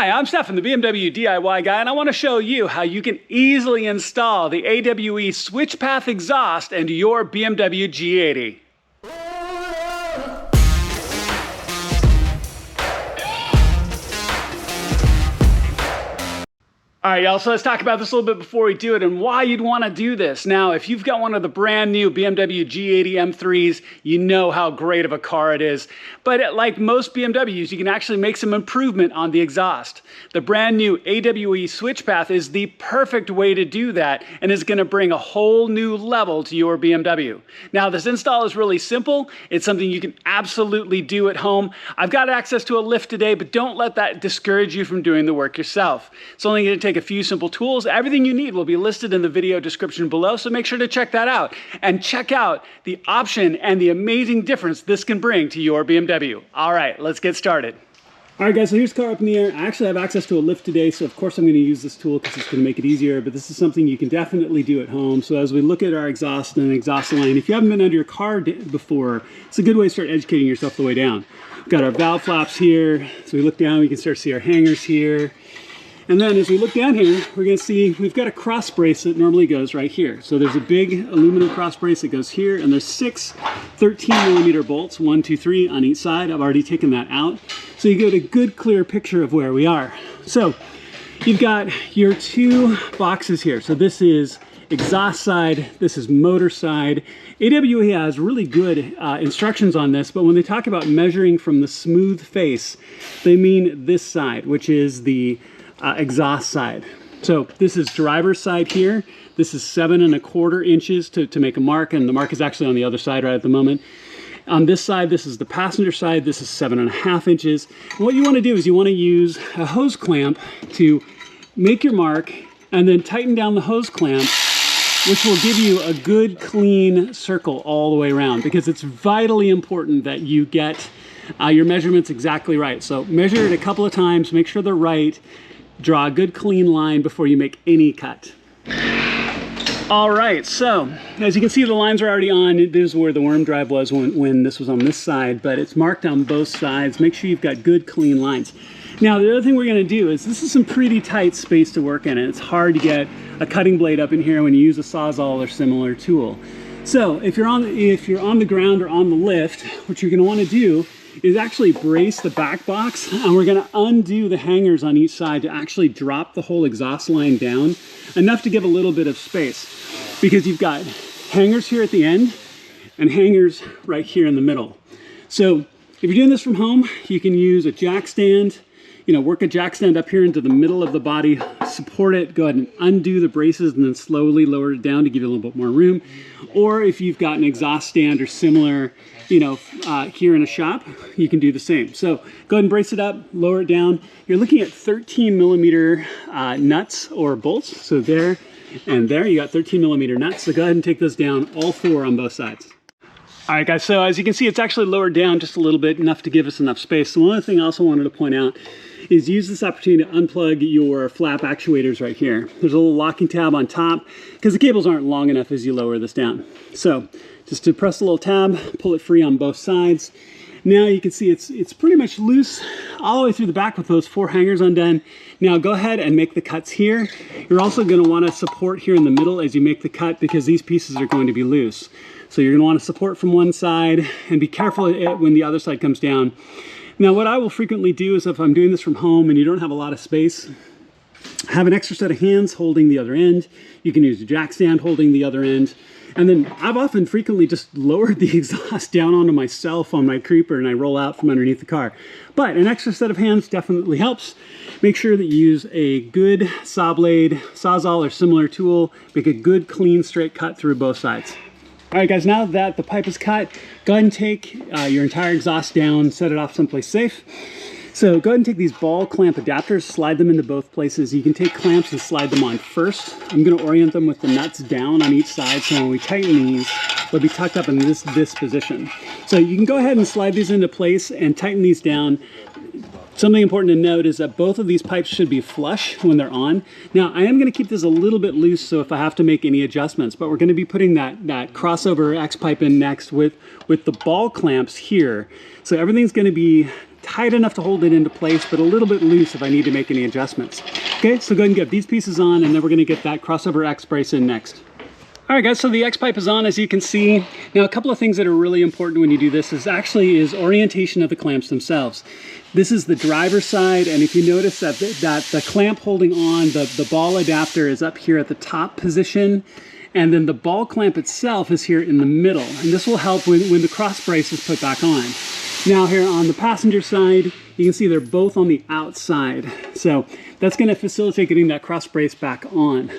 Hi, I'm Stefan, the BMW DIY guy, and I want to show you how you can easily install the AWE switch path exhaust into your BMW G80. All right, y'all, so let's talk about this a little bit before we do it and why you'd want to do this. Now, if you've got one of the brand new BMW G80 M3s, you know how great of a car it is. But like most BMWs, you can actually make some improvement on the exhaust. The brand new AWE switch path is the perfect way to do that and is going to bring a whole new level to your BMW. Now, this install is really simple. It's something you can absolutely do at home. I've got access to a lift today, but don't let that discourage you from doing the work yourself. It's only going to take a few simple tools. Everything you need will be listed in the video description below, so make sure to check that out and check out the option and the amazing difference this can bring to your BMW. All right, let's get started. All right, guys, so here's the car up in the air. I actually have access to a lift today, so of course I'm going to use this tool because it's going to make it easier, but this is something you can definitely do at home. So as we look at our exhaust and exhaust line, if you haven't been under your car before, it's a good way to start educating yourself the way down. We've got our valve flaps here, so we look down, we can start to see our hangers here. And then as we look down here, we're going to see we've got a cross brace that normally goes right here. So there's a big aluminum cross brace that goes here, and there's 6 13mm bolts, 1, 2, 3 on each side. I've already taken that out. So you get a good clear picture of where we are. So you've got your 2 boxes here. So this is exhaust side, this is motor side. AWE has really good instructions on this, but when they talk about measuring from the smooth face, they mean this side, which is the exhaust side. So this is driver's side here. This is 7¼ inches to make a mark, and the mark is actually on the other side right at the moment. On this side, this is the passenger side. This is 7½ inches. And what you want to do is you want to use a hose clamp to make your mark and then tighten down the hose clamp, which will give you a good clean circle all the way around, because it's vitally important that you get your measurements exactly right. So measure it a couple of times, make sure they're right. Draw a good clean line before you make any cut. All right, so as you can see, the lines are already on. This is where the worm drive was when this was on this side, but it's marked on both sides. Make sure you've got good clean lines. Now, the other thing we're gonna do is, this is some pretty tight space to work in, and it's hard to get a cutting blade up in here when you use a sawzall or similar tool. So if you're on the ground or on the lift, what you're gonna wanna do is actually brace the back box, and we're going to undo the hangers on each side to actually drop the whole exhaust line down enough to give a little bit of space, because you've got hangers here at the end and hangers right here in the middle. So if you're doing this from home, you can use a jack stand, work a jack stand up here into the middle of the body, support it, go ahead and undo the braces and then slowly lower it down to give you a little bit more room. Or if you've got an exhaust stand or similar, here in a shop, you can do the same. So go ahead and brace it up, lower it down. You're looking at 13mm nuts or bolts. So there and there, you got 13mm nuts. So go ahead and take those down, all 4 on both sides. All right, guys, so as you can see, it's actually lowered down just a little bit, enough to give us enough space. So one other thing I also wanted to point out is use this opportunity to unplug your flap actuators right here. There's a little locking tab on top because the cables aren't long enough as you lower this down. So just to press the little tab, pull it free on both sides. Now you can see it's pretty much loose all the way through the back with those 4 hangers undone. Now go ahead and make the cuts here. You're also going to want to support here in the middle as you make the cut, because these pieces are going to be loose. So you're going to want to support from one side and be careful when the other side comes down. Now what I will frequently do is, if I'm doing this from home and you don't have a lot of space, have an extra set of hands holding the other end. You can use a jack stand holding the other end. And then I've frequently just lowered the exhaust down onto myself on my creeper, and I roll out from underneath the car. But an extra set of hands definitely helps. Make sure that you use a good saw blade, sawzall or similar tool. Make a good clean straight cut through both sides. All right, guys, now that the pipe is cut, go ahead and take your entire exhaust down, set it off someplace safe. So go ahead and take these ball clamp adapters, slide them into both places. You can take clamps and slide them on first. I'm going to orient them with the nuts down on each side, so when we tighten these, they'll be tucked up in this position. So you can go ahead and slide these into place and tighten these down. Something important to note is that both of these pipes should be flush when they're on. Now, I am going to keep this a little bit loose, so if I have to make any adjustments, but we're going to be putting that crossover X pipe in next with the ball clamps here. So everything's going to be tight enough to hold it into place, but a little bit loose if I need to make any adjustments. Okay, so go ahead and get these pieces on, and then we're going to get that crossover X brace in next. All right guys, so the X pipe is on, as you can see. Now a couple of things that are really important when you do this is orientation of the clamps themselves. This is the driver's side, and if you notice that the clamp holding on the ball adapter is up here at the top position, and then the ball clamp itself is here in the middle, and this will help when the cross brace is put back on. Now here on the passenger side, you can see they're both on the outside, so that's going to facilitate getting that cross brace back on.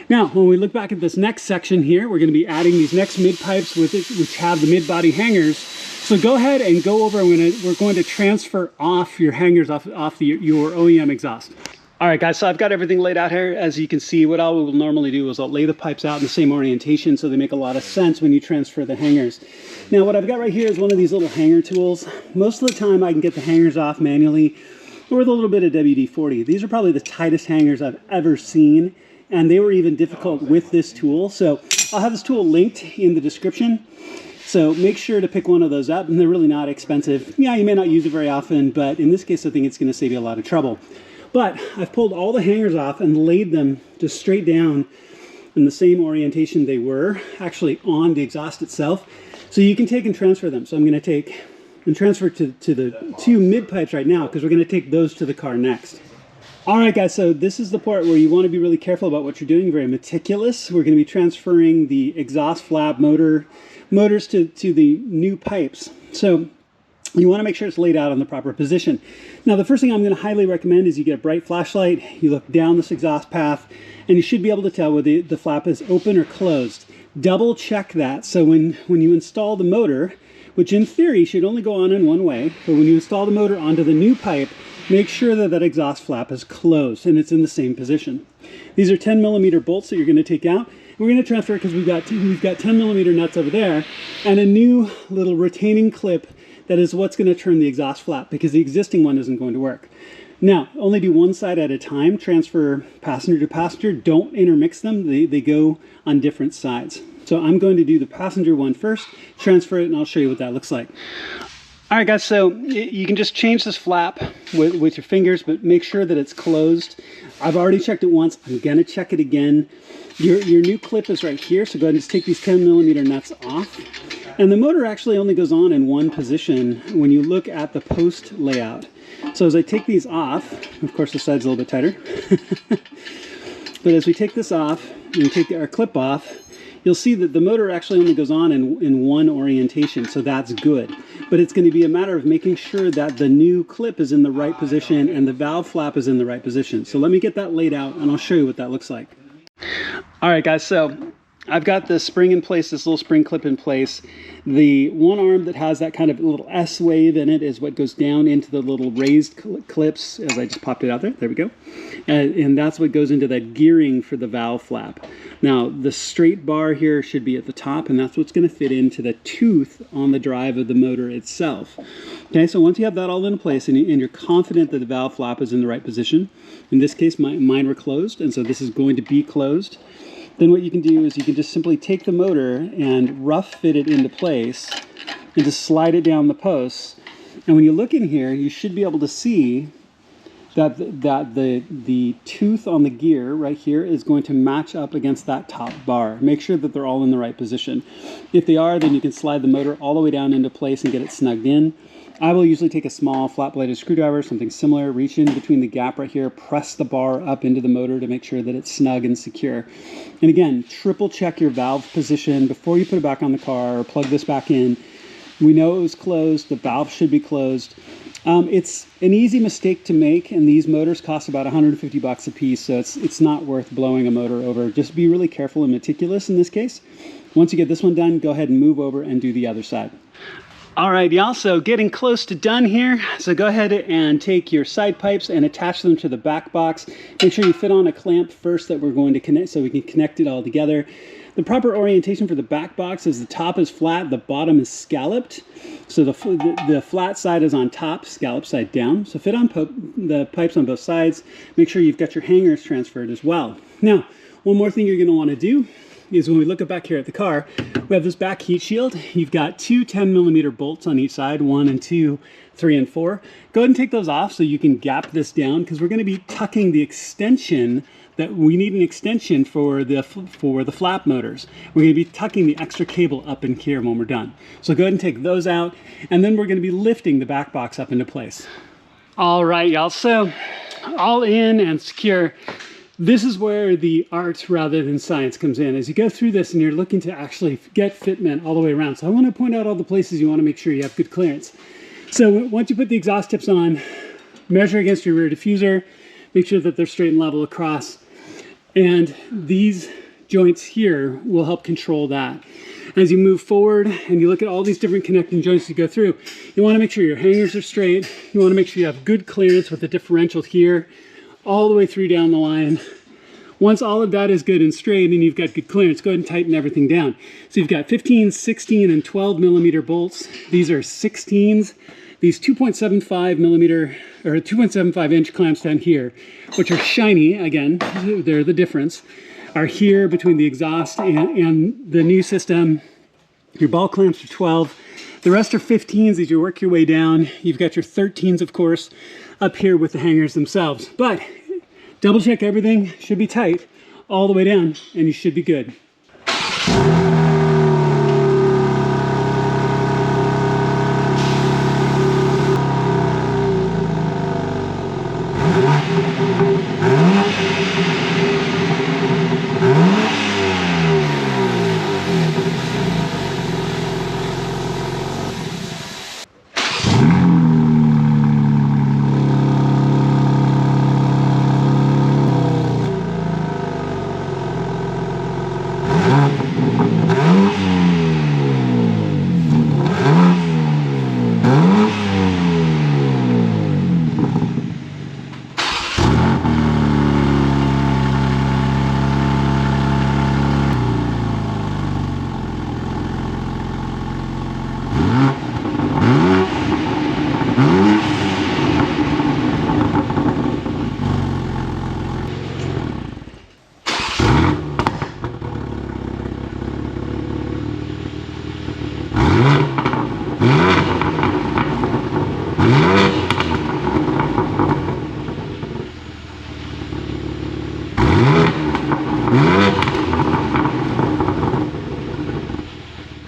Now, when we look back at this next section here, we're going to be adding these next mid pipes which have the mid body hangers. So go ahead and go over, we're going to transfer off your hangers off your OEM exhaust. All right guys, so I've got everything laid out here. As you can see, what I will normally do is I'll lay the pipes out in the same orientation so they make a lot of sense when you transfer the hangers. Now what I've got right here is one of these little hanger tools. Most of the time I can get the hangers off manually or with a little bit of WD-40. These are probably the tightest hangers I've ever seen, and they were even difficult with this tool. So I'll have this tool linked in the description. So make sure to pick one of those up, and they're really not expensive. Yeah, you may not use it very often, but in this case I think it's going to save you a lot of trouble. But I've pulled all the hangers off and laid them just straight down in the same orientation they were actually on the exhaust itself. So you can take and transfer them. So I'm going to take and transfer to the two mid pipes right now, because we're going to take those to the car next. All right guys, so this is the part where you want to be really careful about what you're doing, very meticulous. We're going to be transferring the exhaust flap motors to the new pipes. So you want to make sure it's laid out on the proper position. Now the first thing I'm going to highly recommend is you get a bright flashlight, you look down this exhaust path, and you should be able to tell whether the flap is open or closed. Double check that, so when you install the motor, which in theory should only go on in one way, but when you install the motor onto the new pipe, make sure that that exhaust flap is closed and it's in the same position. These are 10mm bolts that you're going to take out. We're going to transfer because we've got 10mm nuts over there and a new little retaining clip that is what's going to turn the exhaust flap, because the existing one isn't going to work. Now, only do one side at a time. Transfer passenger to passenger. Don't intermix them. They go on different sides. So I'm going to do the passenger one first, transfer it, and I'll show you what that looks like. All right guys, so you can just change this flap with your fingers, but make sure that it's closed. I've already checked it once. I'm going to check it again. Your new clip is right here, so go ahead and just take these 10mm nuts off. And the motor actually only goes on in one position when you look at the post layout. So as I take these off, of course the side's a little bit tighter, but as we take this off and take our clip off, you'll see that the motor actually only goes on in one orientation, so that's good. But it's going to be a matter of making sure that the new clip is in the right position and the valve flap is in the right position. So let me get that laid out and I'll show you what that looks like. All right guys, so I've got the spring in place, this little spring clip in place. The one arm that has that kind of little S wave in it is what goes down into the little raised clips, as I just popped it out there. There we go. And that's what goes into that gearing for the valve flap. Now, the straight bar here should be at the top, and that's what's going to fit into the tooth on the drive of the motor itself. Okay, so once you have that all in place and you're confident that the valve flap is in the right position, in this case mine were closed, and so this is going to be closed. Then what you can do is you can just simply take the motor and rough fit it into place and just slide it down the posts. And when you look in here, you should be able to see that the tooth on the gear right here is going to match up against that top bar. Make sure that they're all in the right position. If they are, then you can slide the motor all the way down into place and get it snugged in. I will usually take a small flat-bladed screwdriver, something similar, reach in between the gap right here, press the bar up into the motor to make sure that it's snug and secure. And again, triple check your valve position before you put it back on the car or plug this back in. We know it was closed, the valve should be closed. It's an easy mistake to make, and these motors cost about 150 bucks a piece, so it's not worth blowing a motor over. Just be really careful and meticulous in this case. Once you get this one done, go ahead and move over and do the other side. All right, y'all, so getting close to done here. So go ahead and take your side pipes and attach them to the back box. Make sure you fit on a clamp first that we're going to connect so we can connect it all together. The proper orientation for the back box is the top is flat, the bottom is scalloped. So the flat side is on top, scallop side down. So fit on the pipes on both sides. Make sure you've got your hangers transferred as well. Now, One more thing you're going to want to do is when we look back here at the car, we have this back heat shield. You've got two 10mm bolts on each side, 1 and 2, 3 and 4. Go ahead and take those off so you can gap this down, because we're going to be tucking the extension that we need an extension for the flap motors. We're going to be tucking the extra cable up in here when we're done. So go ahead and take those out, and then we're going to be lifting the back box up into place. All right, y'all, so all in and secure. This is where the art rather than science comes in. As you go through this and you're looking to actually get fitment all the way around. So I want to point out all the places you want to make sure you have good clearance. So once you put the exhaust tips on, measure against your rear diffuser, make sure that they're straight and level across. And these joints here will help control that. As you move forward and you look at all these different connecting joints you go through, you want to make sure your hangers are straight. You want to make sure you have good clearance with the differential here, all the way through down the line. Once all of that is good and straight and you've got good clearance, go ahead and tighten everything down. So you've got 15, 16, and 12mm bolts. These are 16s. These 2.75mm or 2.75 inch clamps down here, which are shiny, again, they're the difference, are here between the exhaust and the new system. Your ball clamps are 12. The rest are 15s as you work your way down. You've got your 13s, of course, up here with the hangers themselves. But double check everything, should be tight all the way down, and you should be good.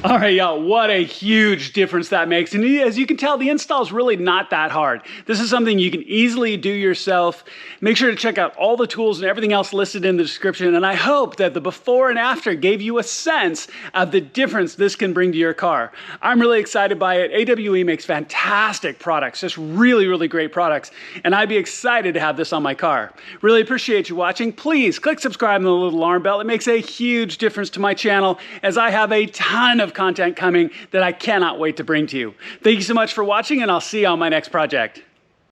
All right, y'all, what a huge difference that makes. And as you can tell, the install is really not that hard. This is something you can easily do yourself. Make sure to check out all the tools and everything else listed in the description. And I hope that the before and after gave you a sense of the difference this can bring to your car. I'm really excited by it. AWE makes fantastic products, just really, really great products. And I'd be excited to have this on my car. Really appreciate you watching. Please click subscribe and the little alarm bell. It makes a huge difference to my channel, as I have a ton of content coming that I cannot wait to bring to you. Thank you so much for watching, and I'll see you on my next project.